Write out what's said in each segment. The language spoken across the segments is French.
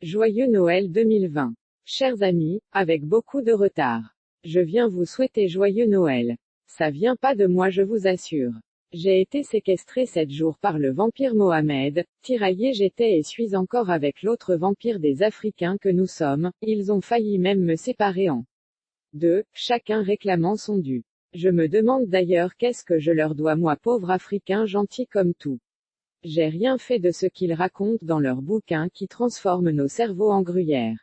Joyeux Noël 2020. Chers amis, avec beaucoup de retard. Je viens vous souhaiter joyeux Noël. Ça vient pas de moi, je vous assure. J'ai été séquestré 7 jours par le vampire Mohamed, tiraillé j'étais et suis encore avec l'autre vampire des Africains que nous sommes, ils ont failli même me séparer en deux, chacun réclamant son dû. Je me demande d'ailleurs qu'est-ce que je leur dois moi pauvre Africain gentil comme tout. J'ai rien fait de ce qu'ils racontent dans leurs bouquins qui transforment nos cerveaux en gruyère.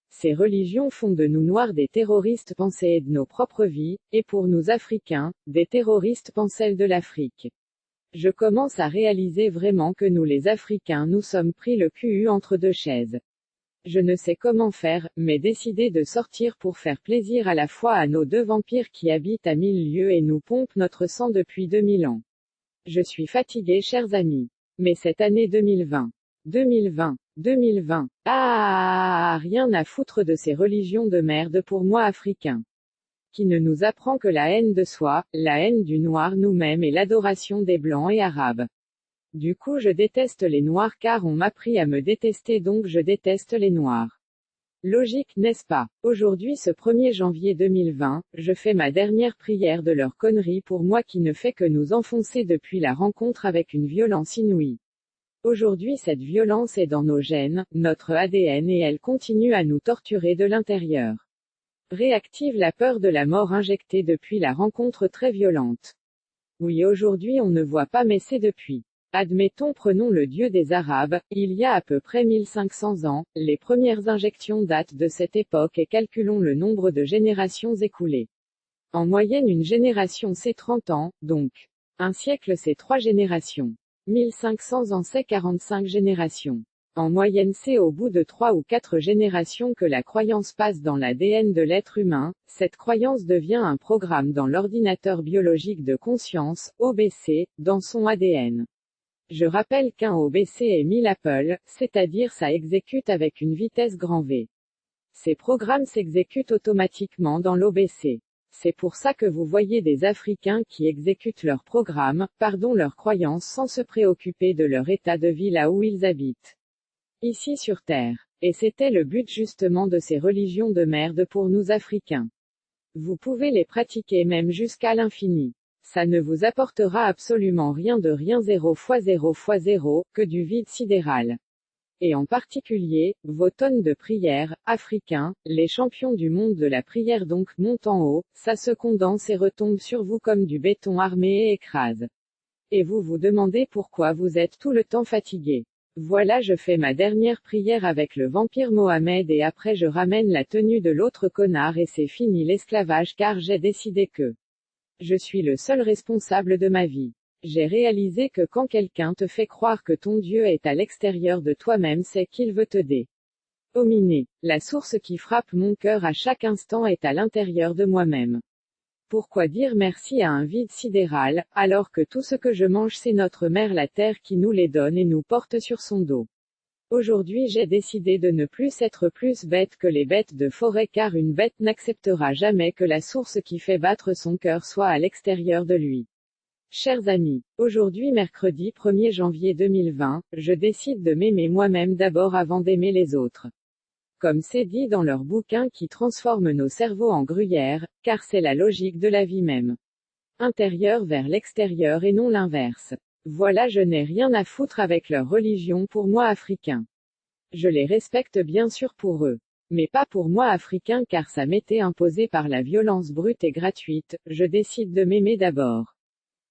Ces religions font de nous noirs des terroristes pensés de nos propres vies, et pour nous Africains, des terroristes pensels de l'Afrique. Je commence à réaliser vraiment que nous les Africains nous sommes pris le cul entre deux chaises. Je ne sais comment faire, mais décider de sortir pour faire plaisir à la fois à nos deux vampires qui habitent à 1000 lieues et nous pompent notre sang depuis 2000 ans. Je suis fatigué chers amis. Mais cette année 2020. 2020. Rien à foutre de ces religions de merde pour moi Africains. Qui ne nous apprend que la haine de soi, la haine du noir nous-mêmes et l'adoration des blancs et arabes. Du coup je déteste les noirs car on m'a appris à me détester donc je déteste les noirs. Logique n'est-ce pas? Aujourd'hui ce 1er janvier 2020, je fais ma dernière prière de leur connerie pour moi qui ne fait que nous enfoncer depuis la rencontre avec une violence inouïe. Aujourd'hui cette violence est dans nos gènes, notre ADN et elle continue à nous torturer de l'intérieur. Réactive la peur de la mort injectée depuis la rencontre très violente. Oui aujourd'hui on ne voit pas mais c'est depuis. Admettons prenons le dieu des Arabes, il y a à peu près 1500 ans, les premières injections datent de cette époque et calculons le nombre de générations écoulées. En moyenne une génération c'est 30 ans, donc. Un siècle c'est 3 générations. 1500 ans c'est 45 générations. En moyenne c'est au bout de 3 ou 4 générations que la croyance passe dans l'ADN de l'être humain, cette croyance devient un programme dans l'ordinateur biologique de conscience, OBC, dans son ADN. Je rappelle qu'un OBC est 1000 Apple, c'est-à-dire ça exécute avec une vitesse grand V. Ces programmes s'exécutent automatiquement dans l'OBC. C'est pour ça que vous voyez des Africains qui exécutent leurs programmes, leurs croyances sans se préoccuper de leur état de vie là où ils habitent. Ici sur Terre. Et c'était le but justement de ces religions de merde pour nous Africains. Vous pouvez les pratiquer même jusqu'à l'infini. Ça ne vous apportera absolument rien de rien 0 fois 0 fois 0, que du vide sidéral. Et en particulier, vos tonnes de prières, Africains, les champions du monde de la prière donc montent en haut, ça se condense et retombe sur vous comme du béton armé et écrase. Et vous vous demandez pourquoi vous êtes tout le temps fatigué. Voilà je fais ma dernière prière avec le vampire Mohamed et après je ramène la tenue de l'autre connard et c'est fini l'esclavage car j'ai décidé que je suis le seul responsable de ma vie. J'ai réalisé que quand quelqu'un te fait croire que ton Dieu est à l'extérieur de toi-même c'est qu'il veut te dominer. La source qui frappe mon cœur à chaque instant est à l'intérieur de moi-même. Pourquoi dire merci à un vide sidéral, alors que tout ce que je mange c'est notre mère la terre qui nous les donne et nous porte sur son dos. Aujourd'hui j'ai décidé de ne plus être plus bête que les bêtes de forêt car une bête n'acceptera jamais que la source qui fait battre son cœur soit à l'extérieur de lui. Chers amis, aujourd'hui mercredi 1er janvier 2020, je décide de m'aimer moi-même d'abord avant d'aimer les autres. Comme c'est dit dans leurs bouquins qui transforment nos cerveaux en gruyère, car c'est la logique de la vie même. Intérieur vers l'extérieur et non l'inverse. Voilà je n'ai rien à foutre avec leur religion pour moi Africain. Je les respecte bien sûr pour eux. Mais pas pour moi Africain car ça m'était imposé par la violence brute et gratuite, je décide de m'aimer d'abord.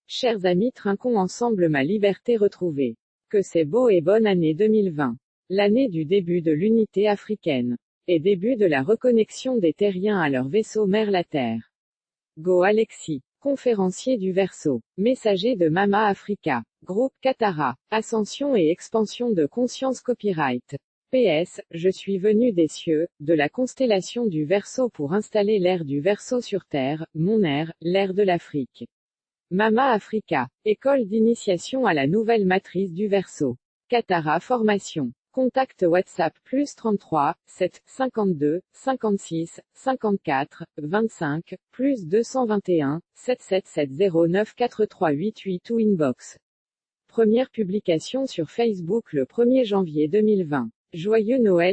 Chers amis trinquons ensemble ma liberté retrouvée. Que c'est beau et bonne année 2020. L'année du début de l'unité africaine. Et début de la reconnexion des terriens à leur vaisseau mère la Terre. Go Alexis. Conférencier du Verseau. Messager de Mama Africa. Groupe Katara. Ascension et expansion de conscience copyright. PS, je suis venu des cieux, de la constellation du Verseau pour installer l'ère du Verseau sur Terre, mon ère, l'ère de l'Afrique. Mama Africa. École d'initiation à la nouvelle matrice du Verseau. Katara Formation. Contact WhatsApp +33 7 52 56 54 25 +221 7770 4388 ou inbox. Première publication sur Facebook le 1er janvier 2020. Joyeux Noël.